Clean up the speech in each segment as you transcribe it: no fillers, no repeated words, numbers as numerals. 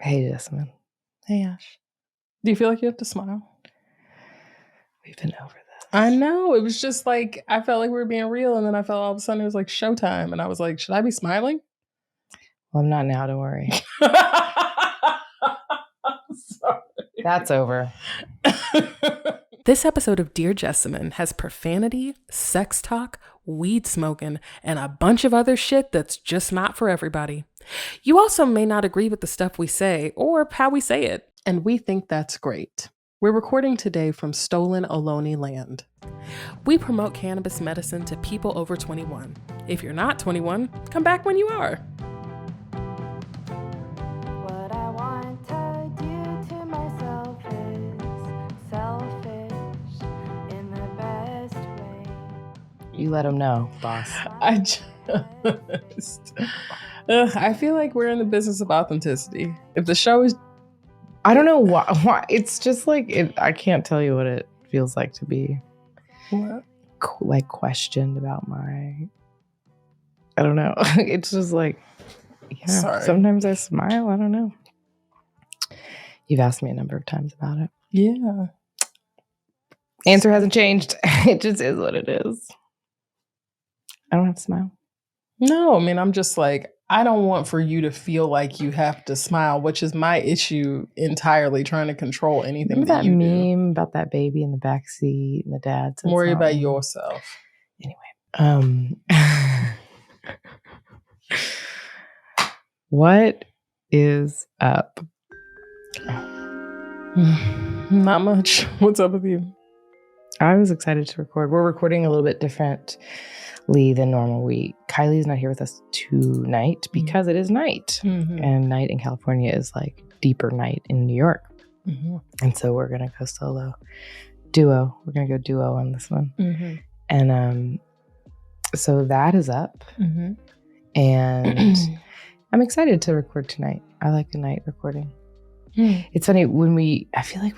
Hey, Jessamyn. Hey, Ashe. Do you feel like you have to smile? We've been over this. I know. It was just like, I felt like we were being real, and then I felt all of a sudden it was like showtime, and I was like, should I be smiling? Well, I'm not now, don't worry. Sorry. That's over. This episode of Dear Jessamyn has profanity, sex talk, weed smoking, and a bunch of other shit that's just not for everybody. You also may not agree with the stuff we say or how we say it, and we think that's great. We're recording today from stolen Ohlone land. We promote cannabis medicine to people over 21. If you're not 21, come back when you are. What I want to do to myself is selfish in the best way. You let them know, boss. I feel like we're in the business of authenticity. If the show is... I don't know why. It's just like, I can't tell you what it feels like to be like questioned about my... I don't know. It's just like, yeah. Sorry. Sometimes I smile. I don't know. You've asked me a number of times about it. Yeah. Answer hasn't changed. It just is what it is. I don't have to smile. No, I mean, I'm just like, I don't want for you to feel like you have to smile, which is my issue entirely, trying to control anything Remember that you meme about that baby in the backseat and the dad said worry about something? yourself. Anyway, what is up? Not much. What's up with you? I was excited to record. We're recording a little bit differently than normal. Kylie's not here with us tonight because it is night. Mm-hmm. And night in California is like deeper night in New York. Mm-hmm. And so we're going to go solo. Duo. We're going to go duo on this one. Mm-hmm. And so that is up. Mm-hmm. And I'm excited to record tonight. I like the night recording. It's funny I feel like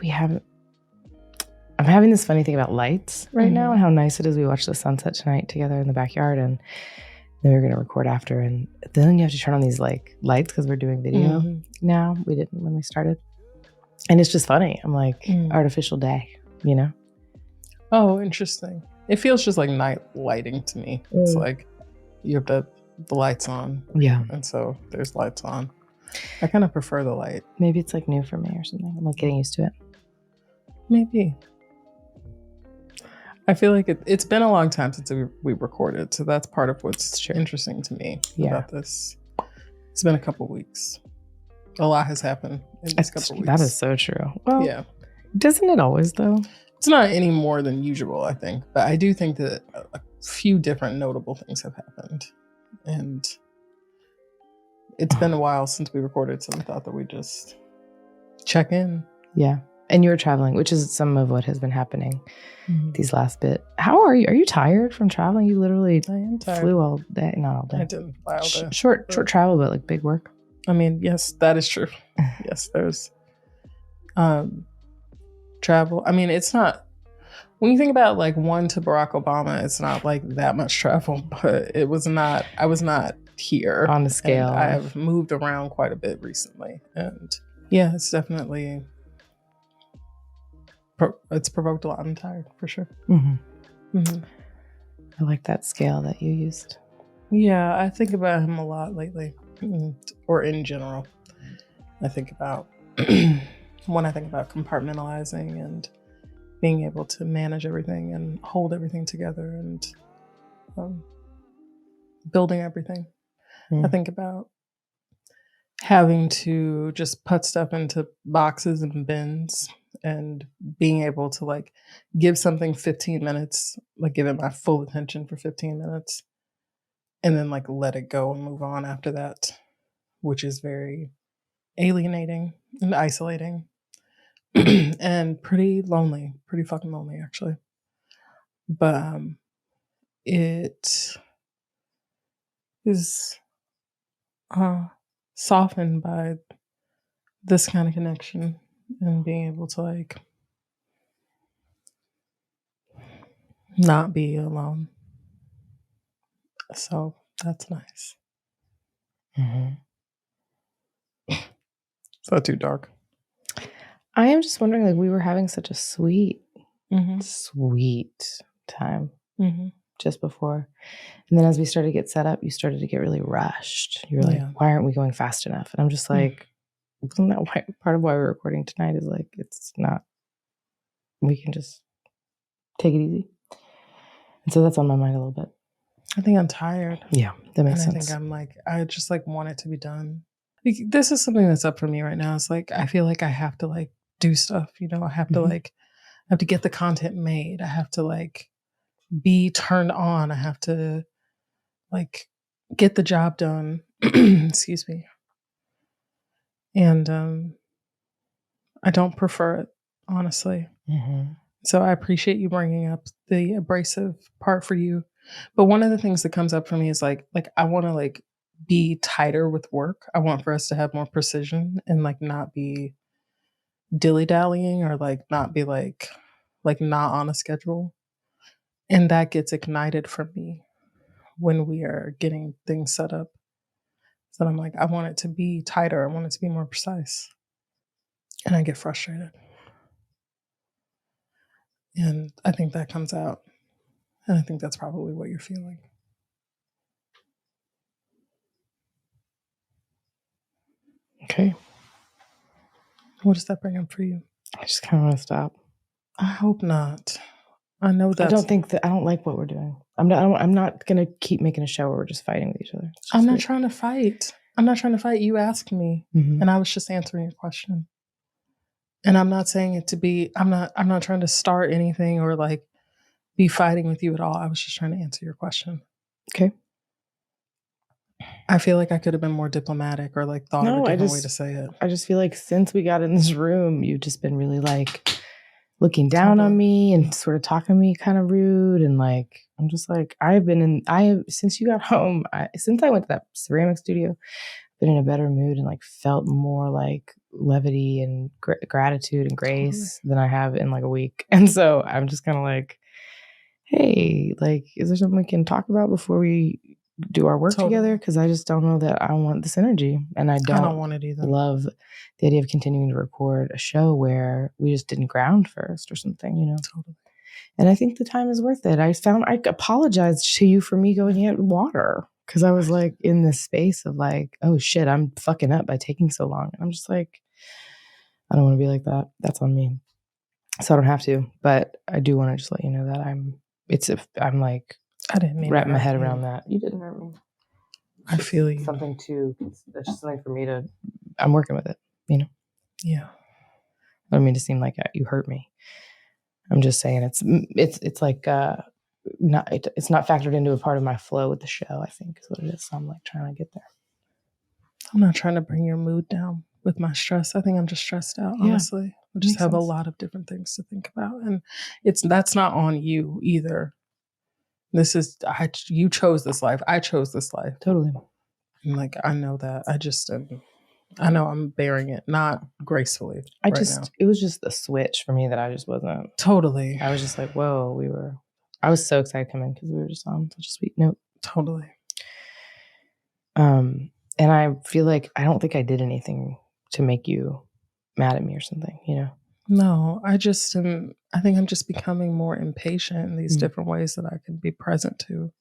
I'm having this funny thing about lights right now and how nice it is. We watched the sunset tonight together in the backyard, and then we're going to record after. And then you have to turn on these like lights because we're doing video now. We didn't when we started. And it's just funny. I'm like, artificial day, you know? Oh, interesting. It feels just like night lighting to me. It's like you have the lights on. Yeah. And so there's lights on. I kind of prefer the light. Maybe it's like new for me or something. I'm like getting used to it. Maybe. I feel like it's been a long time since we recorded. So that's part of what's interesting to me about this. It's been a couple weeks. A lot has happened in this couple weeks. That is so true. Well, yeah. Doesn't it always though? It's not any more than usual, I think. But I do think that a few different notable things have happened. And it's been a while since we recorded, so we thought that we'd just check in. Yeah. And you were traveling, which is some of what has been happening these last bit. How are you? Are you tired from traveling? You literally flew all day. Not all day. I didn't fly all day. Short travel, but like big work. I mean, yes, that is true. Yes, there's travel. I mean, it's not, when you think about like one to Barack Obama, it's not like that much travel, but I was not here on the scale. I have moved around quite a bit recently, and yeah, it's definitely it's provoked a lot. I'm tired for sure. I like that scale that you used. Yeah, I think about him a lot lately, or in general. I think about when I think about compartmentalizing and being able to manage everything and hold everything together and building everything. I think about having to just put stuff into boxes and bins and being able to like give something 15 minutes, like give it my full attention for 15 minutes and then like let it go and move on after that, which is very alienating and isolating and pretty fucking lonely actually. But it is softened by this kind of connection and being able to like not be alone. So that's nice. Is that too dark? I am just wondering, like, we were having such a sweet time just before. And then as we started to get set up, you started to get really rushed. You were like, why aren't we going fast enough? And I'm just like, isn't that part of why we're recording tonight is like, it's not, we can just take it easy. And so that's on my mind a little bit. I think I'm tired. Yeah, that makes sense. I think I'm like, I just like want it to be done. Like, this is something that's up for me right now. It's like, I feel like I have to like do stuff, you know, I have to like, I have to get the content made. I have to like be turned on. I have to like get the job done. Excuse me. And I don't prefer it, honestly. So I appreciate you bringing up the abrasive part for you. But one of the things that comes up for me is like I want to like be tighter with work. I want for us to have more precision and like not be dilly-dallying or like not be like not on a schedule. And that gets ignited from me when we are getting things set up. So I'm like, I want it to be tighter. I want it to be more precise. And I get frustrated. And I think that comes out. And I think that's probably what you're feeling. Okay. What does that bring up for you? I just kind of want to stop. I hope not. I know that. I don't like what we're doing. I'm not going to keep making a show where we're just fighting with each other. I'm not trying to fight. You asked me and I was just answering your question. And I'm not saying it to be, I'm not trying to start anything or like be fighting with you at all. I was just trying to answer your question. Okay. I feel like I could have been more diplomatic or like thought of a different way to say it. I just feel like since we got in this room, you've just been really like looking down on me and sort of talking to me kind of rude. And like, I'm just like, since you got home, since I went to that ceramic studio, been in a better mood and like felt more like levity and gratitude and grace than I have in like a week. And so I'm just kind of like, hey, like, is there something we can talk about before we do our work together? Because I just don't know that I want this energy. And I don't want it either. Love the idea of continuing to record a show where we just didn't ground first or something, you know? Totally. And I think the time is worth it. I apologized to you for me going get water because I was like in this space of like, oh shit, I'm fucking up by taking so long. And I'm just like, I don't want to be like that. That's on me. So I don't have to, but I do want to just let you know that I'm like, I didn't mean wrap my head around that. You didn't hurt me. I feel you. That's just something for me to, I'm working with it, you know? Yeah. I don't mean to seem like you hurt me. I'm just saying it's like, it's not factored into a part of my flow with the show, I think is what it is. So I'm like trying to get there. I'm not trying to bring your mood down with my stress. I think I'm just stressed out, honestly. I just have a lot of different things to think about. And that's not on you either. This is, you chose this life. I chose this life. Totally. And like, I know that. I know I'm bearing it, not gracefully. It was just a switch for me that I just wasn't. Totally. I was just like, whoa, I was so excited to come in because we were just on such a sweet note. Totally. And I feel like I don't think I did anything to make you mad at me or something, you know? No, I think I'm just becoming more impatient in these different ways that I can be present to.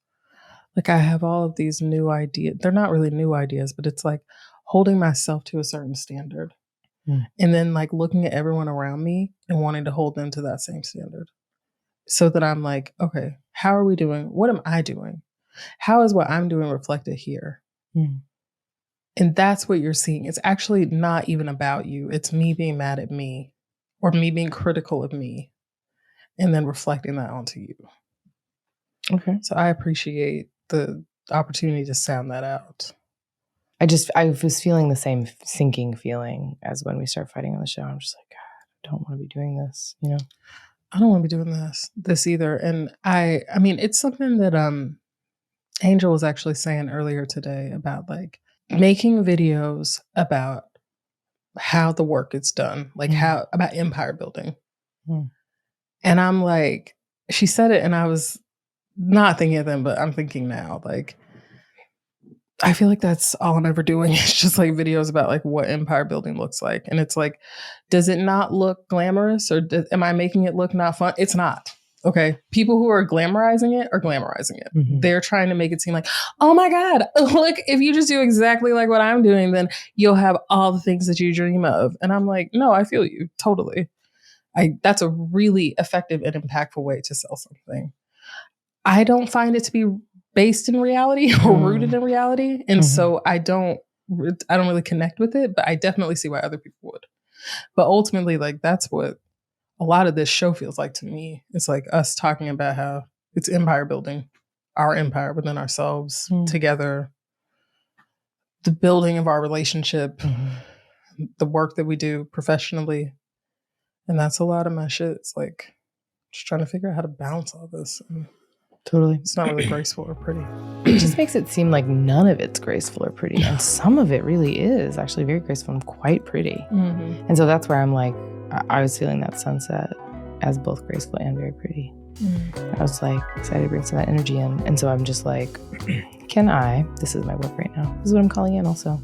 Like I have all of these new ideas. They're not really new ideas, but it's like holding myself to a certain standard. And then like looking at everyone around me and wanting to hold them to that same standard. So that I'm like, okay, how are we doing? What am I doing? How is what I'm doing reflected here? And that's what you're seeing. It's actually not even about you. It's me being mad at me or me being critical of me and then reflecting that onto you. Okay. So I appreciate the opportunity to sound that out. I was feeling the same sinking feeling as when we start fighting on the show. I'm just like, God, I don't want to be doing this, you know? I don't want to be doing this either. And I mean, it's something that Angel was actually saying earlier today about like making videos about how the work is done, like how about empire building. And I'm like, she said it and I was not thinking of them, but I'm thinking now, like, I feel like that's all I'm ever doing. It's just like videos about like what empire building looks like. And it's like, does it not look glamorous, or am I making it look not fun? It's not. Okay. People who are glamorizing it are glamorizing it. Mm-hmm. They're trying to make it seem like, oh my God, look, if you just do exactly like what I'm doing, then you'll have all the things that you dream of. And I'm like, no, I feel you totally. That's a really effective and impactful way to sell something. I don't find it to be based in reality or rooted in reality. And so I don't really connect with it, but I definitely see why other people would. But ultimately, like, that's what a lot of this show feels like to me. It's like us talking about how it's empire building, our empire within ourselves together, the building of our relationship, the work that we do professionally. And that's a lot of my shit. It's like just trying to figure out how to balance all this. And totally. It's not really graceful or pretty. It just makes it seem like none of it's graceful or pretty. And some of it really is actually very graceful and quite pretty. And so that's where I'm like, I was feeling that sunset as both graceful and very pretty. I was like excited to bring some of that energy in. And so I'm just like, can I, this is my work right now, this is what I'm calling in also,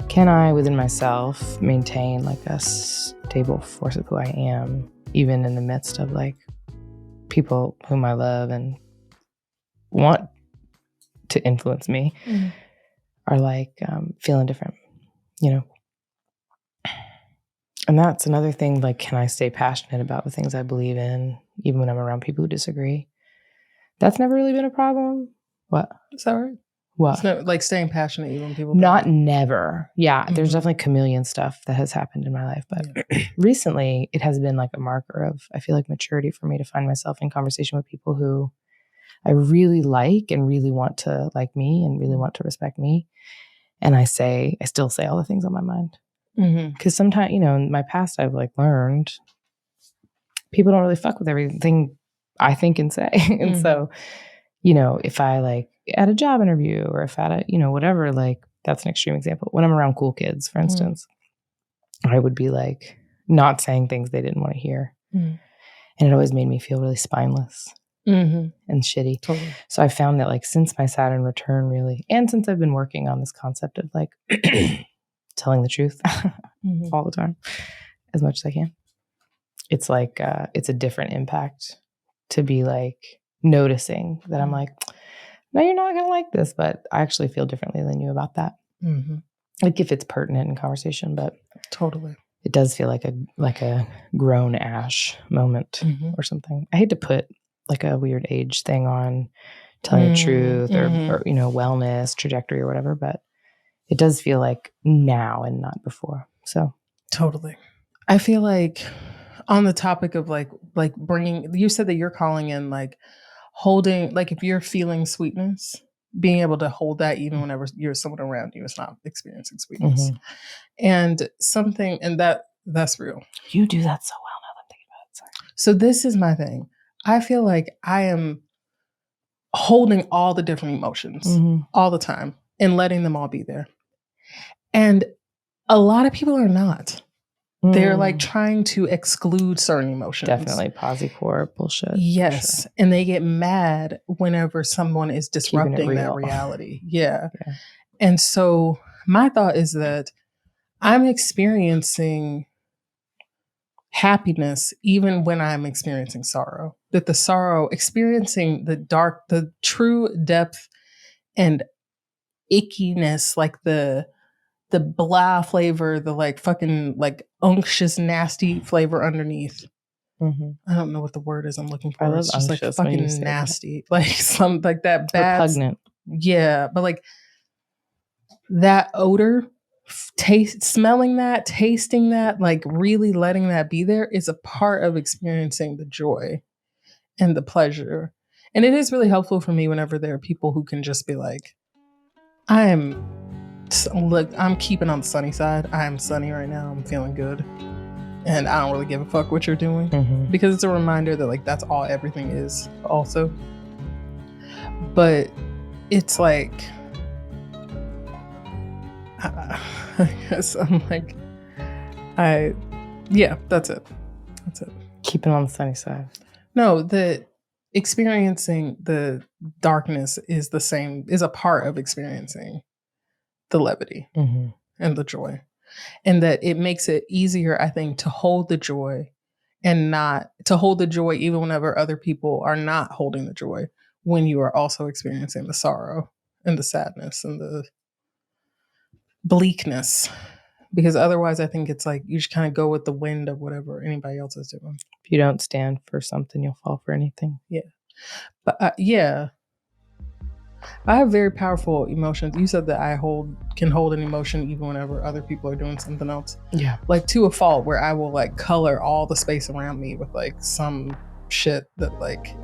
can I within myself maintain like a stable force of who I am, even in the midst of like people whom I love and want to influence me are like feeling different, you know? And that's another thing, like, can I stay passionate about the things I believe in, even when I'm around people who disagree? That's never really been a problem. What? Is that right? What? It's not like staying passionate even when people Not never. Yeah, there's definitely chameleon stuff that has happened in my life. But recently, it has been like a marker of, I feel like, maturity for me to find myself in conversation with people who I really like and really want to like me and really want to respect me. And I still say all the things on my mind. Because sometimes, you know, in my past, I've like learned people don't really fuck with everything I think and say. And so, you know, if I like at a job interview or if at a, you know, whatever, like that's an extreme example. When I'm around cool kids, for instance, I would be like not saying things they didn't want to hear. And it always made me feel really spineless and shitty. Totally. So I found that like since my Saturn return really, and since I've been working on this concept of like telling the truth all the time, as much as I can, it's like, it's a different impact to be like noticing that I'm like, no, you're not going to like this, but I actually feel differently than you about that. Like if it's pertinent in conversation, but totally, it does feel like a grown Ashe moment or something. I hate to put like a weird age thing on telling the truth or, you know, wellness trajectory or whatever, but it does feel like now and not before. So totally. I feel like on the topic of like bringing, you said that you're calling in like holding, like if you're feeling sweetness, being able to hold that even whenever you're someone around you is not experiencing sweetness. And something, and that's real. You do that so well now that I'm thinking about it. Sorry. So this is my thing. I feel like I am holding all the different emotions all the time and letting them all be there. And a lot of people are not. They're like trying to exclude certain emotions. Definitely posi-core bullshit. Yes. Sure. And they get mad whenever someone is disrupting that reality. Yeah. And so my thought is that I'm experiencing happiness even when I'm experiencing sorrow. That the sorrow, experiencing the true depth and ickiness, like the blah flavor, the like fucking like unctuous, nasty flavor underneath. I don't know what the word is I'm looking for. It's just like fucking nasty. Like some like that bad. Repugnant. Yeah. But like that odor, smelling that, tasting that, like really letting that be there is a part of experiencing the joy and the pleasure. And it is really helpful for me whenever there are people who can just be like, I'm keeping on the sunny side. I'm sunny right now. I'm feeling good. And I don't really give a fuck what you're doing because it's a reminder that like that's all everything is also. But it's like, I guess I'm like, that's it. That's it. Keeping on the sunny side. No, the experiencing the darkness is a part of experiencing the levity and the joy. And that it makes it easier, I think, to hold the joy and not to hold the joy even whenever other people are not holding the joy, when you are also experiencing the sorrow and the sadness and the bleakness. Because otherwise, I think it's like you just kind of go with the wind of whatever anybody else is doing. If you don't stand for something, you'll fall for anything. Yeah. But yeah, I have very powerful emotions. You said that I can hold an emotion even whenever other people are doing something else. Yeah. Like to a fault, where I will like color all the space around me with like some shit that like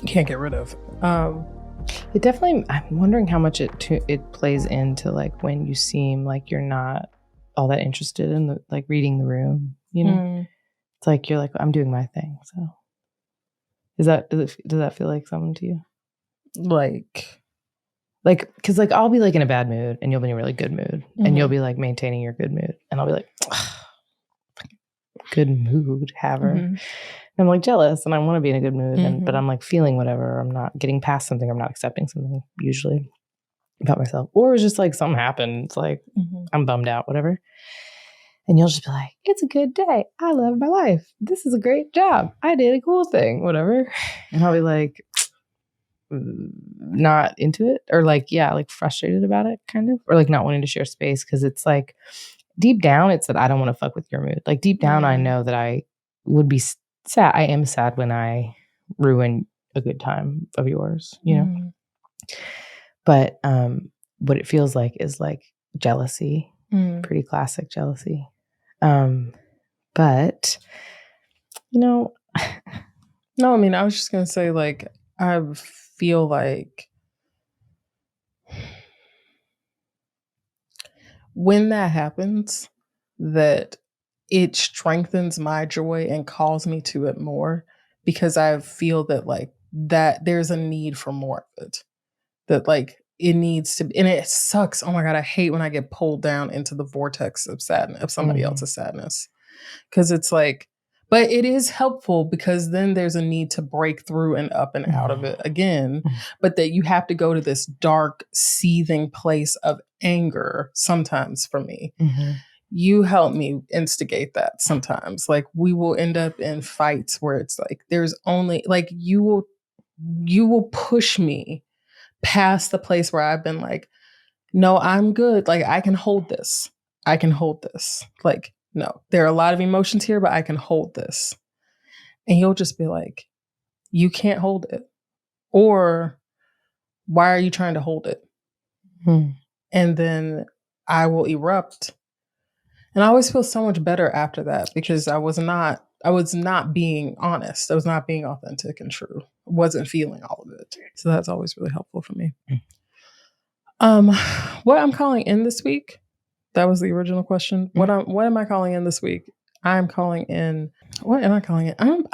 you can't get rid of. It definitely, I'm wondering how much it plays into like when you seem like you're not all that interested in the like reading the room, you know? It's like you're like, I'm doing my thing. So does that feel like something to you? Like because like I'll be like in a bad mood and you'll be in a really good mood and you'll be like maintaining your good mood and I'll be like, good mood haver. And I'm like jealous and I want to be in a good mood, but I'm like feeling whatever. I'm not getting past something. I'm not accepting something usually about myself, or it's just like something happened. It's like I'm bummed out, whatever. And you'll just be like, it's a good day. I love my life. This is a great job. I did a cool thing, whatever. And I'll be like, not into it, or like, yeah, like frustrated about it kind of, or like not wanting to share space. Cause it's like deep down, it's that I don't want to fuck with your mood. Like deep down, I know that I would be sad. I am sad when I ruin a good time of yours, you know? But what it feels like is like jealousy, pretty classic jealousy. But, you know, no, I mean, I was just going to say, like, I feel like when that happens, that it strengthens my joy and calls me to it more, because I feel that like that there's a need for more of it, that like it needs to be, and it sucks. Oh my God, I hate when I get pulled down into the vortex of sadness, of somebody else's sadness. Cause it's like, but it is helpful because then there's a need to break through and up and out of it again. But that you have to go to this dark, seething place of anger sometimes for me. You help me instigate that sometimes. Like we will end up in fights where it's like, there's only like, you will push me past the place where I've been like, no, I'm good. Like I can hold this. I can hold this. Like, no, there are a lot of emotions here, but I can hold this. And you'll just be like, you can't hold it. Or why are you trying to hold it? And then I will erupt. And I always feel so much better after that, because I was not being honest. I was not being authentic and true. I wasn't feeling all of it. So that's always really helpful for me. What I'm calling in this week, that was the original question. What am I calling in this week? I'm calling in, what am I calling it? I'm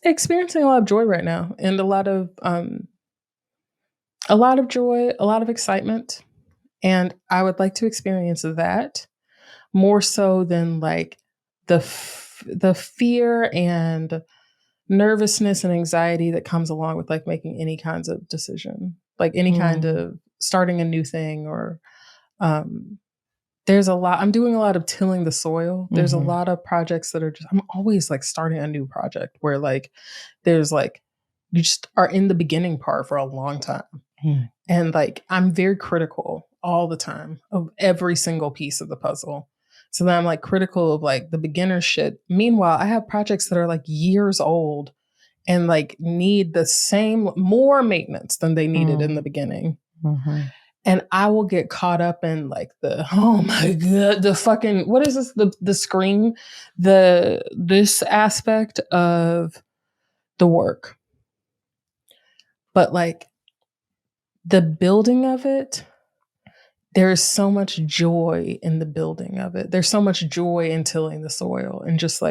experiencing a lot of joy right now, and a lot of joy, a lot of excitement. And I would like to experience that more so than like the fear and nervousness and anxiety that comes along with like making any kinds of decision, like any kind of starting a new thing, or there's a lot, I'm doing a lot of tilling the soil. There's a lot of projects that are just, I'm always like starting a new project where like, there's like, you just are in the beginning part for a long time. And like, I'm very critical all the time of every single piece of the puzzle. So then I'm like critical of like the beginner shit. Meanwhile, I have projects that are like years old and like need the same, more maintenance than they needed in the beginning. And I will get caught up in like oh my God, the fucking, what is this? The screen, this aspect of the work. But like the building of it, there is so much joy in the building of it. There's so much joy in tilling the soil and just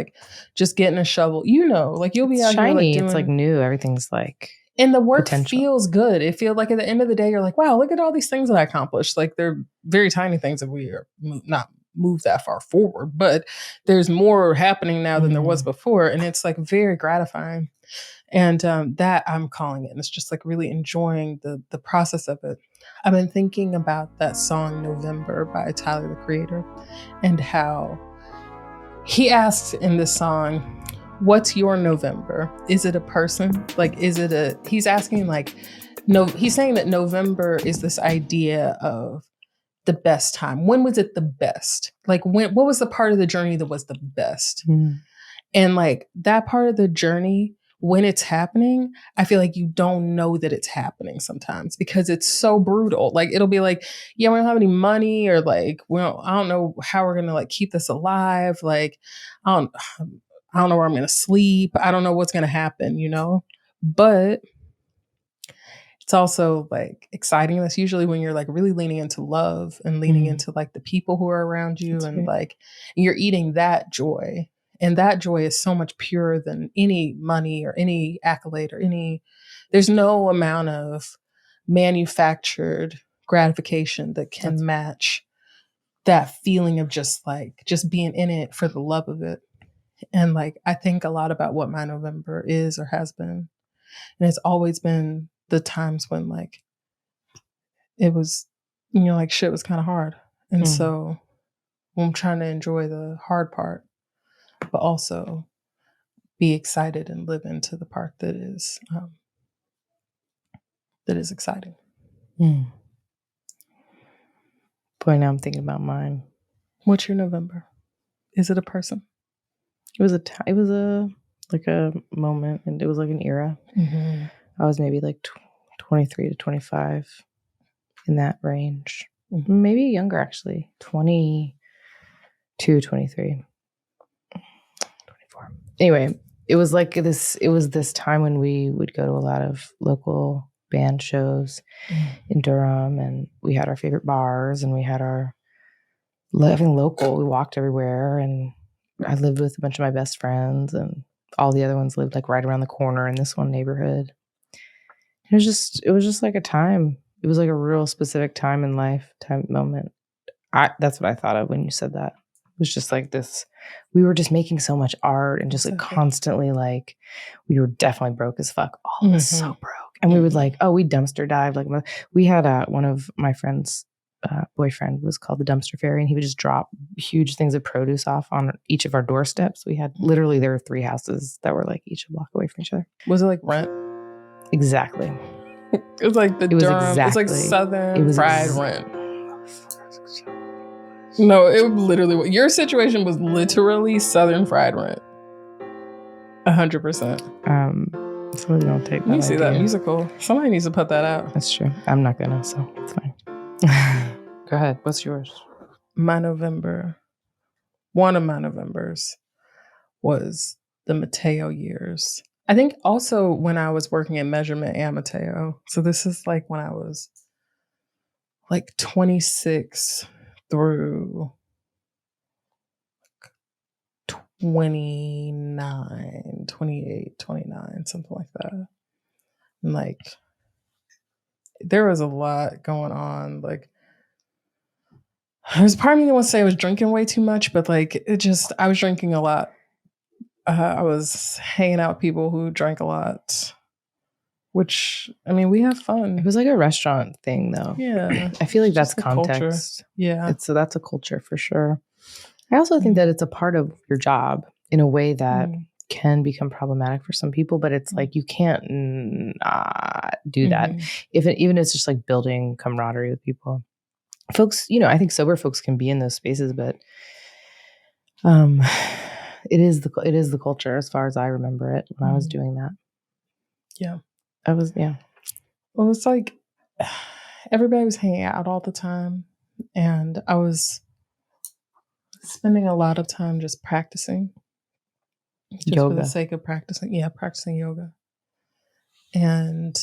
getting a shovel, you know, like you'll be out shiny, here like it's like new. Everything's like, and the work potential. feels good. It feels like at the end of the day, you're like, wow, look at all these things that I accomplished. Like they're very tiny things if we are not move that far forward, but there's more happening now than there was before. And it's like very gratifying. And that I'm calling it. And it's just like really enjoying the process of it. I've been thinking about that song November by Tyler, the Creator, and how he asks in this song, what's your November? Is it a person? Like, is it he's asking like, no, he's saying that November is this idea of the best time. When was it the best? Like what was the part of the journey that was the best? And like that part of the journey, when it's happening, I feel like you don't know that it's happening sometimes because it's so brutal. Like it'll be like, yeah, we don't have any money, or like, I don't know how we're gonna like keep this alive. Like, I don't know where I'm gonna sleep. I don't know what's gonna happen, you know? But it's also like exciting. That's usually when you're like really leaning into love and leaning into like the people who are around you. That's and right. Like you're eating that joy. And that joy is so much purer than any money or any accolade or there's no amount of manufactured gratification that can match that feeling of just being in it for the love of it. And like, I think a lot about what my November is or has been. And it's always been the times when like it was, like shit was kind of hard. And so I'm trying to enjoy the hard part, but also be excited and live into the part that is exciting. Boy, now I'm thinking about mine. What's your November? Is it a person? It was a moment, and it was like an era. I was maybe like 23 to 25, in that range. Maybe younger, actually. 22, 23, 24. Anyway, it was like this. It was this time when we would go to a lot of local band shows in Durham, and we had our favorite bars, and we had our living local. We walked everywhere, and I lived with a bunch of my best friends, and all the other ones lived like right around the corner in this one neighborhood. It was just like a time. It was like a real specific time in life, time moment. That's what I thought of when you said that. It was just like this. We were just making so much art and just like constantly like, we were definitely broke as fuck. All of us so broke. And we would like, we dumpster dive. Like we had one of my friends' boyfriend was called the Dumpster Fairy, and he would just drop huge things of produce off on each of our doorsteps. We had literally, there were 3 houses that were like each a block away from each other. Was it like Rent? Exactly. It was like it was like Southern fried Rent. No, it literally, your situation was literally Southern fried Rent. 100%. So we don't take that. You see that musical? Somebody needs to put that out. That's true. I'm not gonna, so it's fine. Go ahead. What's yours? My November. One of my Novembers was the Mateo years. I think also when I was working in measurement and Mateo. So this is like when I was like 26 through 29, 28, 29, something like that. And like, there was a lot going on. Like, there's part of me that wants to say I was drinking way too much, but like, I was drinking a lot. I was hanging out with people who drank a lot, which, I mean, we have fun. It was like a restaurant thing, though. Yeah. I feel like that's context. Culture. Yeah. So that's a culture for sure. I also think that it's a part of your job in a way that can become problematic for some people, but it's like you can't not do that. Even if it's just like building camaraderie with people. Folks, I think sober folks can be in those spaces, but it is the culture as far as I remember it when I was doing that. Yeah. Well, it's like everybody was hanging out all the time, and I was spending a lot of time just practicing. Just yoga. For the sake of practicing. Yeah, practicing yoga. And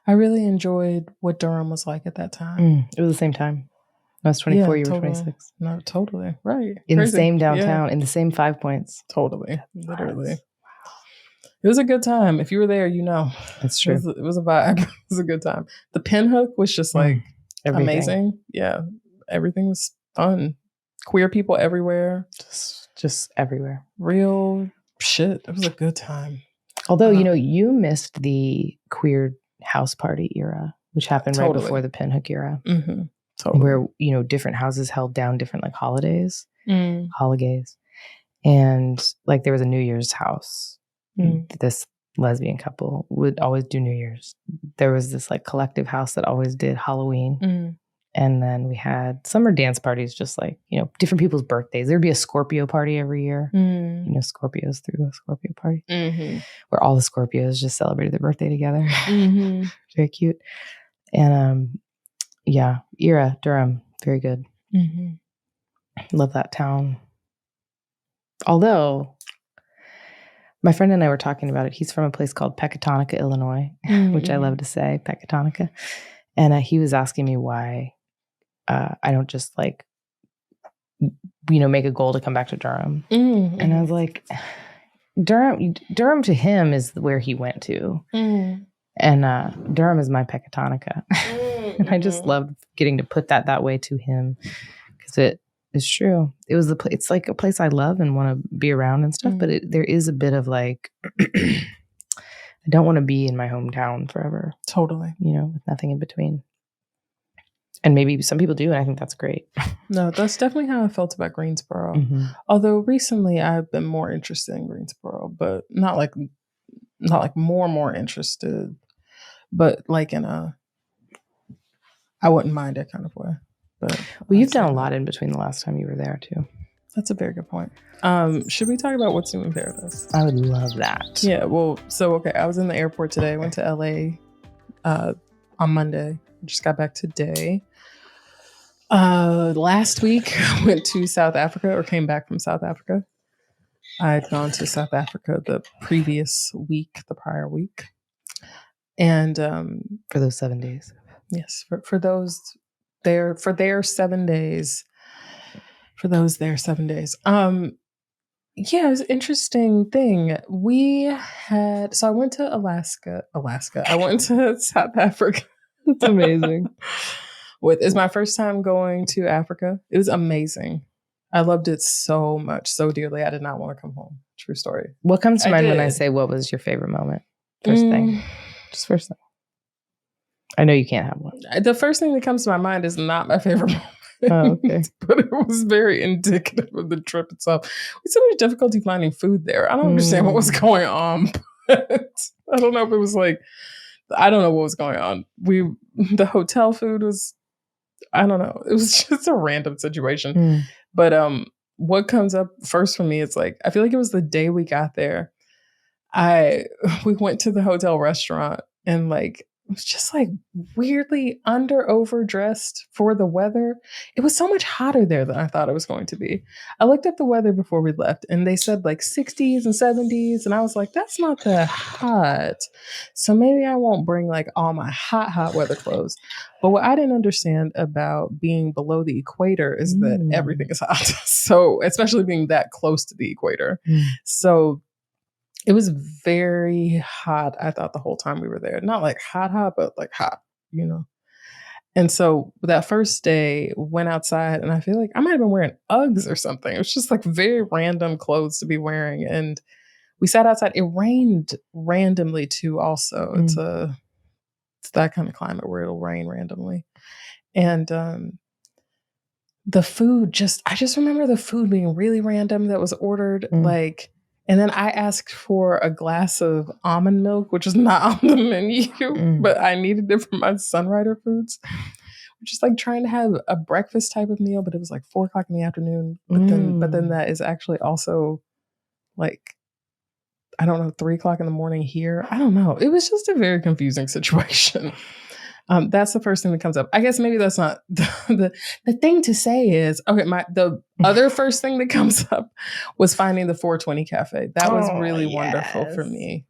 I really enjoyed what Durham was like at that time. It was the same time. I was 24, you totally. were 26. No, totally. Right. In Crazy. The same downtown, in the same 5 points. Totally. Literally. It was a good time. If you were there, That's true. It was a vibe. It was a good time. The Pinhook was just like amazing. Yeah. Everything was fun. Queer people everywhere. Just everywhere. Real shit. It was a good time. Although, you missed the queer house party era, which happened right before the pinhook era. Mm-hmm. Totally. Where, different houses held down different like holidays. And like there was a New Year's house. This lesbian couple would always do New Year's. There was this like collective house that always did Halloween. And then we had summer dance parties, just like, different people's birthdays. There'd be a Scorpio party every year. Scorpios threw a Scorpio party where all the Scorpios just celebrated their birthday together. Very cute. And era, Durham, very good. Love that town. Although my friend and I were talking about it. He's from a place called Pecatonica, Illinois, which I love to say, Pecatonica. And he was asking me why I don't just like, make a goal to come back to Durham. And I was like, Durham to him is where he went to. And Durham is my Pecatonica. And I just loved getting to put that way to him because it is true. It's like a place I love and want to be around and stuff, but there is a bit of like, I don't want to be in my hometown forever. Totally. With nothing in between. And maybe some people do, and I think that's great. No, that's definitely how I felt about Greensboro. Although recently I've been more interested in Greensboro, but not like more interested, but like in a I wouldn't mind it kind of way. But you've done a lot in between the last time you were there too. That's a very good point. Should we talk about what's new in paradise? I would love that. Yeah. Well, I was in the airport today. I went to LA on Monday. Just got back today. Last week, I went to South Africa or came back from South Africa. I had gone to South Africa the prior week. And for those 7 days. Yes, for those there, for their 7 days. For those there 7 days. Yeah, it was an interesting thing. I went to Alaska. I went to South Africa. It's amazing. It's my first time going to Africa. It was amazing. I loved it so much, so dearly. I did not want to come home. True story. What comes to mind when I say what was your favorite moment? First thing. Just first thing. I know you can't have one. The first thing that comes to my mind is not my favorite moment. Oh, okay. But it was very indicative of the trip itself. We had so much difficulty finding food there. I don't understand what was going on. But I don't know if it was like, I don't know what was going on. The hotel food was, I don't know. It was just a random situation. But what comes up first for me is like, I feel like it was the day we got there. We went to the hotel restaurant and like, it was just like weirdly overdressed for the weather. It was so much hotter there than I thought it was going to be. I looked up the weather before we left and they said like 60s and 70s. And I was like, that's not that hot. So maybe I won't bring like all my hot weather clothes. But what I didn't understand about being below the equator is that everything is hot. So especially being that close to the equator. So it was very hot, I thought, the whole time we were there. Not like hot, but like hot, And so that first day, went outside, and I feel like I might have been wearing Uggs or something. It was just like very random clothes to be wearing. And we sat outside. It rained randomly too also. It's that kind of climate where it'll rain randomly. And the food I just remember the food being really random that was ordered. And then I asked for a glass of almond milk, which is not on the menu, but I needed it for my Sunrider foods. Just like trying to have a breakfast type of meal, but it was like 4:00 in the afternoon. But then that is actually also like, I don't know, 3:00 in the morning here. I don't know. It was just a very confusing situation. That's the first thing that comes up. I guess maybe that's not the thing to say is, okay, the other first thing that comes up was finding the 420 Cafe. That was really wonderful for me.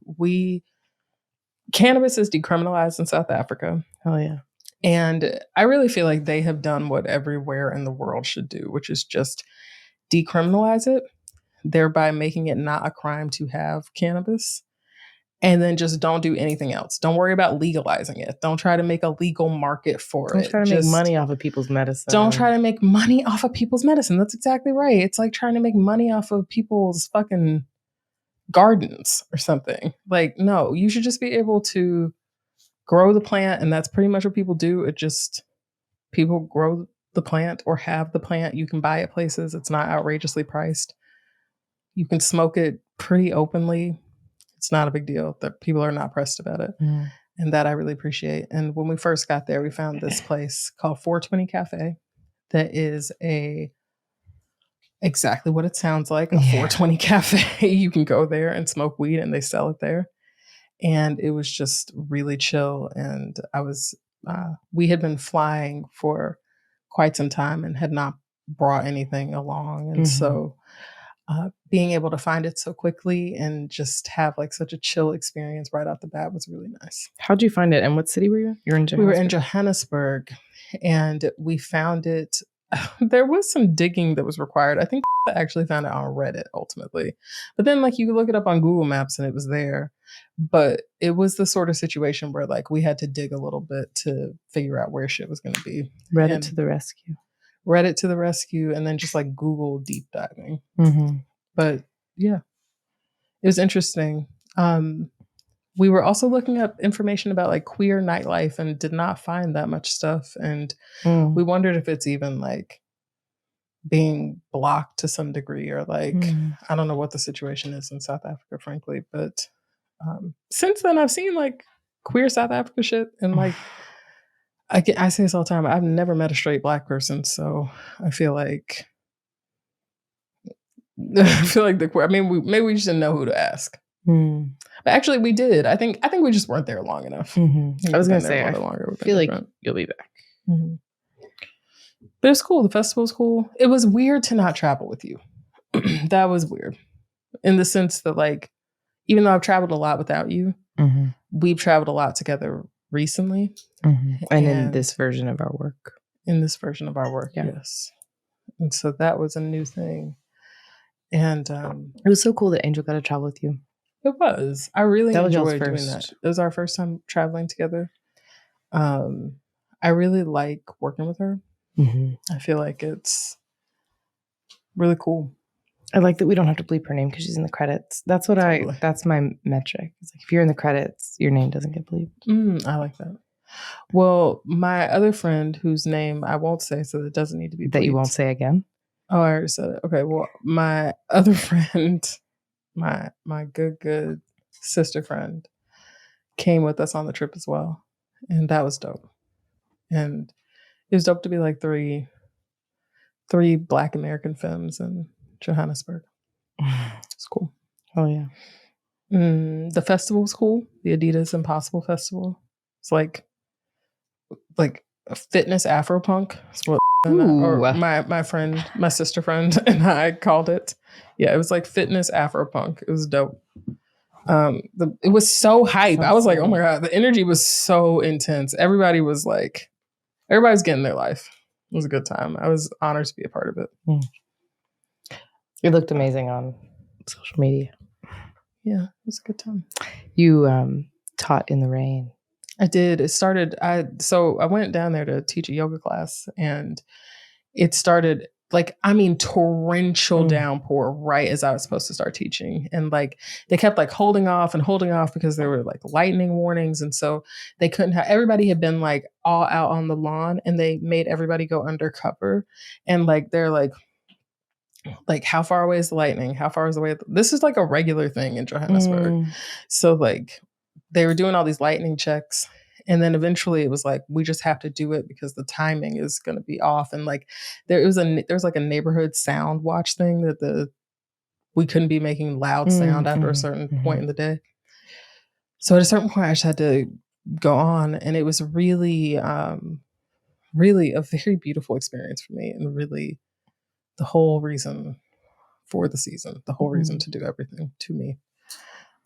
Cannabis is decriminalized in South Africa. Oh, yeah. And I really feel like they have done what everywhere in the world should do, which is just decriminalize it, thereby making it not a crime to have cannabis. And then just don't do anything else. Don't worry about legalizing it. Don't try to make a legal market for it. Don't try to make money off of people's medicine. Don't try to make money off of people's medicine. That's exactly right. It's like trying to make money off of people's fucking gardens or something. Like, no, you should just be able to grow the plant. And that's pretty much what people do. It just, people grow the plant or have the plant. You can buy it places. It's not outrageously priced. You can smoke it pretty openly. It's not a big deal. That people are not pressed about it. And that I really appreciate. And when we first got there, we found this place called 420 Cafe that is exactly what it sounds like, a 420 cafe. You can go there and smoke weed and they sell it there. And it was just really chill. And we had been flying for quite some time and had not brought anything along. And so being able to find it so quickly and just have like such a chill experience right off the bat was really nice. How'd you find it? And what city were you? You're in Johannesburg? We were in Johannesburg and we found it. There was some digging that was required. I think I actually found it on Reddit ultimately. But then like you could look it up on Google Maps and it was there. But it was the sort of situation where like we had to dig a little bit to figure out where shit was going to be. Reddit to the rescue. Reddit to the rescue, and then just like Google deep diving. But yeah, it was interesting. We were also looking up information about like queer nightlife and did not find that much stuff. And we wondered if it's even like being blocked to some degree or like, I don't know what the situation is in South Africa, frankly. But since then I've seen like queer South Africa shit and like, I say this all the time. I've never met a straight Black person, so I feel like maybe we just didn't know who to ask. But actually, we did. I think we just weren't there long enough. I was gonna say, I feel like you'll be back. But it's cool. The festival's cool. It was weird to not travel with you. That was weird, in the sense that like, even though I've traveled a lot without you, we've traveled a lot together recently. And in this version of our work. Yes. And so that was a new thing. And it was so cool that Angel got to travel with you. It was. I really enjoyed doing that. It was our first time traveling together. I really like working with her. I feel like it's really cool. I like that we don't have to bleep her name because she's in the credits. That's my metric. It's like if you're in the credits, your name doesn't get bleeped. I like that. Well, my other friend, whose name I won't say, so it doesn't need to be bleeped. That you won't say again? Oh, I already said it. Okay, well, my other friend, my good sister friend, came with us on the trip as well. And that was dope. And it was dope to be like three Black American femmes in Johannesburg. It's cool. Oh, yeah. The festival was cool. The Adidas Impossible Festival. It's like a fitness Afropunk. That's what my friend, my sister friend, and I called it. Yeah, it was like fitness Afropunk. It was dope. It was so hype. I was like, oh my God, the energy was so intense. Everybody's getting their life. It was a good time. I was honored to be a part of it. It looked amazing on social media. Yeah, it was a good time. You taught in the rain. I did. It started, I went down there to teach a yoga class, and it started torrential downpour right as I was supposed to start teaching. And like, they kept like holding off because there were like lightning warnings. And so they couldn't everybody had been like all out on the lawn, and they made everybody go undercover. And like, they're like, how far away is the lightning? How far is the way? This is like a regular thing in Johannesburg. So like, they were doing all these lightning checks. And then eventually it was like, we just have to do it because the timing is going to be off. And like, there's like a neighborhood sound watch thing that we couldn't be making loud sound after a certain point in the day. So at a certain point I just had to go on, and it was really, really a very beautiful experience for me, and really the whole reason for the season, the whole reason to do everything to me.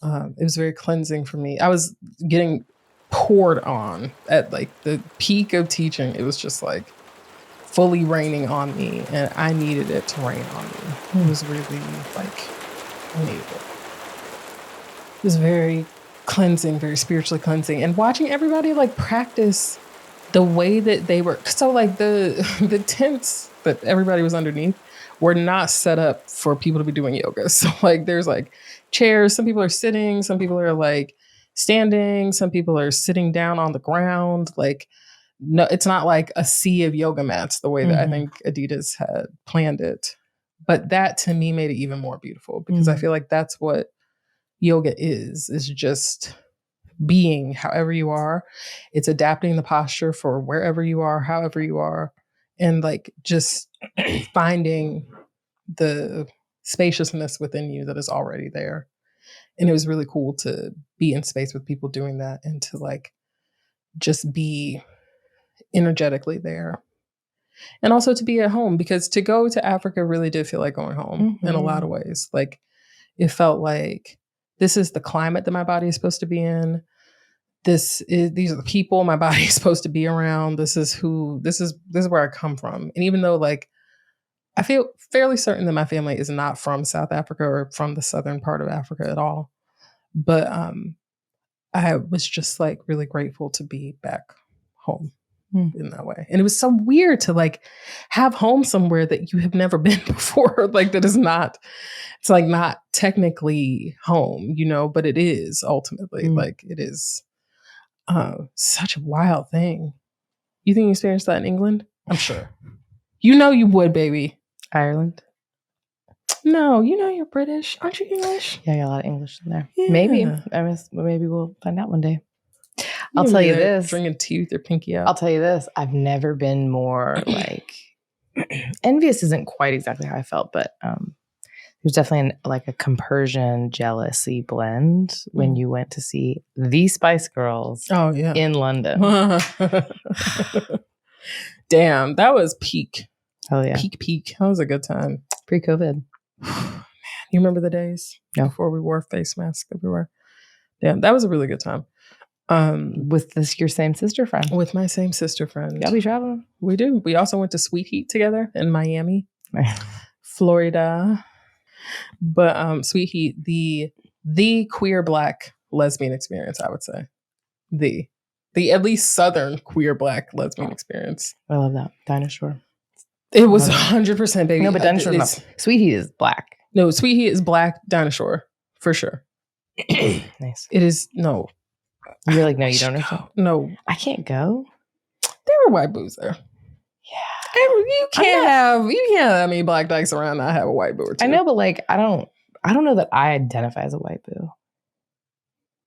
It was very cleansing for me. I was getting poured on at like the peak of teaching. It was just like fully raining on me, and I needed it to rain on me. It was really like, I needed it. It was very cleansing, very spiritually cleansing. And watching everybody like practice the way that they were. So like the tents that everybody was underneath were not set up for people to be doing yoga. So like there's like chairs, some people are sitting, some people are like standing, some people are sitting down on the ground. Like no, it's not like a sea of yoga mats the way that I think Adidas had planned it. But that to me made it even more beautiful because I feel like that's what yoga is just being however you are. It's adapting the posture for wherever you are, however you are, and like just finding the spaciousness within you that is already there. And it was really cool to be in space with people doing that and to like just be energetically there. And also to be at home, because to go to Africa really did feel like going home in a lot of ways. Like it felt like this is the climate that my body is supposed to be in. These are the people my body is supposed to be around. This is where I come from. And even though like I feel fairly certain that my family is not from South Africa or from the southern part of Africa at all. But I was just like really grateful to be back home in that way. And it was so weird to like have home somewhere that you have never been before. Like that is not, it's like not technically home, you know, but it is ultimately like it is such a wild thing. You think you experienced that in England? I'm sure. You know you would, baby. Ireland? No, you know you're British. Aren't you English? Yeah, I got a lot of English in there. Yeah. Maybe we'll find out one day. I'll tell you this. Drinking tea with your pinky out. I'll tell you this. I've never been more like envious isn't quite exactly how I felt, but there's definitely like a compersion jealousy blend when you went to see the Spice Girls in London. Damn, that was peak. Oh yeah. Peak. That was a good time. Pre-COVID. Man, you remember the days before we wore face masks everywhere? Damn, that was a really good time. With your same sister friend. With my same sister friend. Y'all be traveling? We do. We also went to Sweet Heat together in Miami, Florida. But Sweet Heat, the queer Black lesbian experience, I would say. The at least Southern queer Black lesbian experience. I love that. Dinosaur. It was 100% baby. No, but Dinosaur is not. Sweet Heat is Black. No, Sweet Heat is Black Dinosaur for sure. Nice. It is no. You're like, no, you don't know. No, I can't go. There were white boos there. Yeah, you can't have that many Black dykes around. Not have a white boo or two. I know, but like, I don't know that I identify as a white boo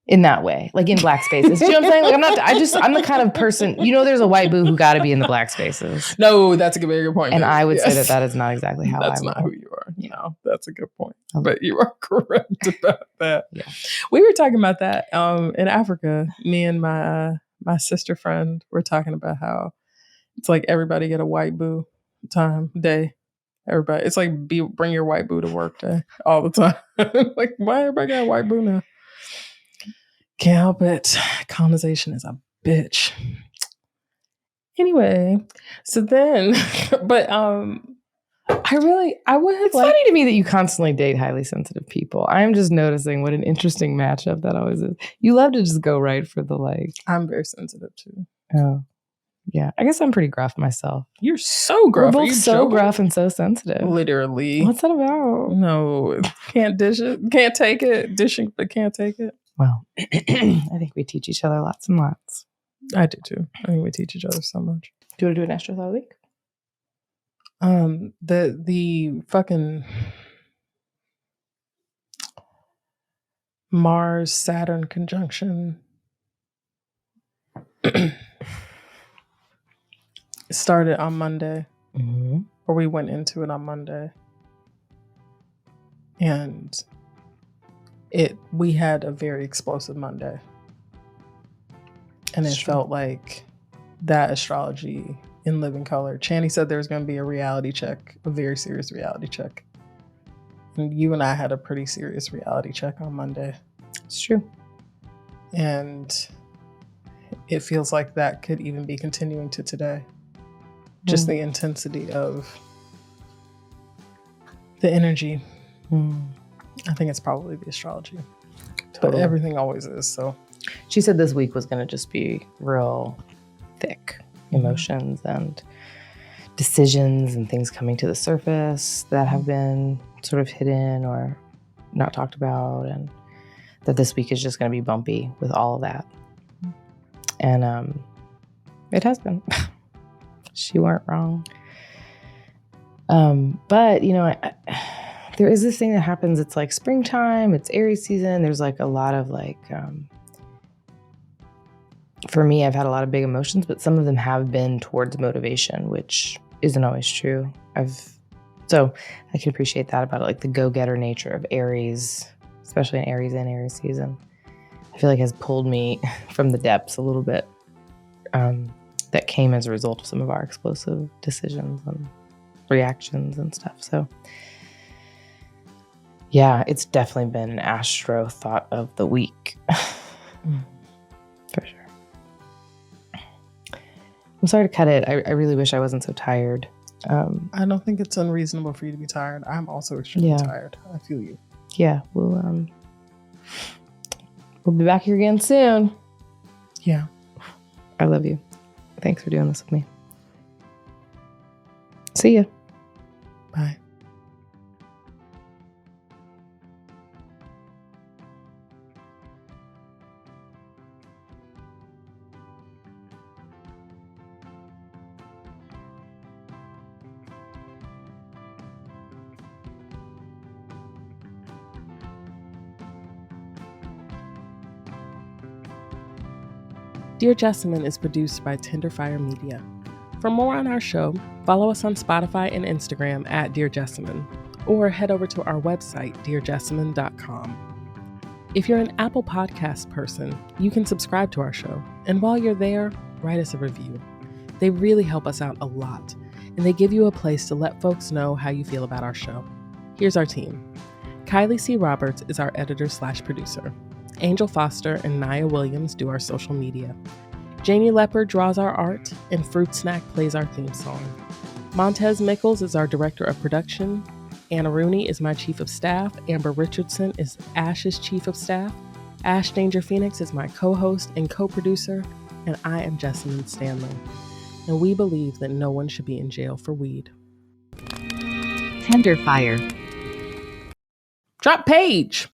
in that way, like in Black spaces. Do you know what I'm saying? Like, I'm the kind of person. You know, there's a white boo who got to be in the Black spaces. No, that's a very good point. And I would say that is not exactly how that's I'm. Not who you are. No, that's a good point. But you are correct about that. Yeah. We were talking about that in Africa. Me and my sister friend were talking about how it's like everybody get a white boo day. Everybody, it's like bring your white boo to work day all the time. Like, why everybody got a white boo now? Can't help it. Colonization is a bitch. Anyway, so then, but I would have. It's funny to me that you constantly date highly sensitive people. I'm just noticing what an interesting matchup that always is. You love to just go right for the like. I'm very sensitive too. Oh, yeah. I guess I'm pretty gruff myself. You're so gruff. We're both so gruff and so sensitive. Literally. What's that about? No, can't dish it. Can't take it. Dishing, but can't take it. Well, I think we teach each other lots and lots. I do too. I think we teach each other so much. Do you want to do an Astro Thought of the Week? The fucking Mars Saturn conjunction started on Monday, or we went into it on Monday, and we had a very explosive Monday, and it felt like that astrology in living color. Channy said there was going to be a reality check, a very serious reality check. And you and I had a pretty serious reality check on Monday. It's true. And it feels like that could even be continuing to today. Just the intensity of the energy. I think it's probably the astrology. Totally. But everything always is, so. She said this week was going to just be real thick emotions and decisions and things coming to the surface that have been sort of hidden or not talked about, and that this week is just going to be bumpy with all of that. And it has been. She weren't wrong. But, you know, there is this thing that happens. It's like springtime, it's Aries season. There's like a lot of like, for me, I've had a lot of big emotions, but some of them have been towards motivation, which isn't always true. So I can appreciate that about it, like the go-getter nature of Aries, especially in Aries season. I feel like has pulled me from the depths a little bit. That came as a result of some of our explosive decisions and reactions and stuff. So yeah, it's definitely been an astro thought of the week. For sure. I'm sorry to cut it. I really wish I wasn't so tired. I don't think it's unreasonable for you to be tired. I'm also extremely tired. I feel you. Yeah, we'll be back here again soon. Yeah. I love you. Thanks for doing this with me. See ya. Bye. Dear Jessamyn is produced by Tenderfire Media. For more on our show, follow us on Spotify and Instagram at Dear Jessamyn, or head over to our website, dearjessamyn.com. If you're an Apple Podcast person, you can subscribe to our show, and while you're there, write us a review. They really help us out a lot, and they give you a place to let folks know how you feel about our show. Here's our team. Kylee C. Roberts is our editor/producer. Angel Foster and Nia Williams do our social media. Janie Leopard draws our art, and Fruit Snack plays our theme song. Montez Mickles is our director of production. Anna Rooney is my chief of staff. Amber Richardson is Ashe's chief of staff. Ash Danger Phoenix is my co-host and co-producer. And I am Jessamyn Stanley. And we believe that no one should be in jail for weed. Tenderfire. Drop page!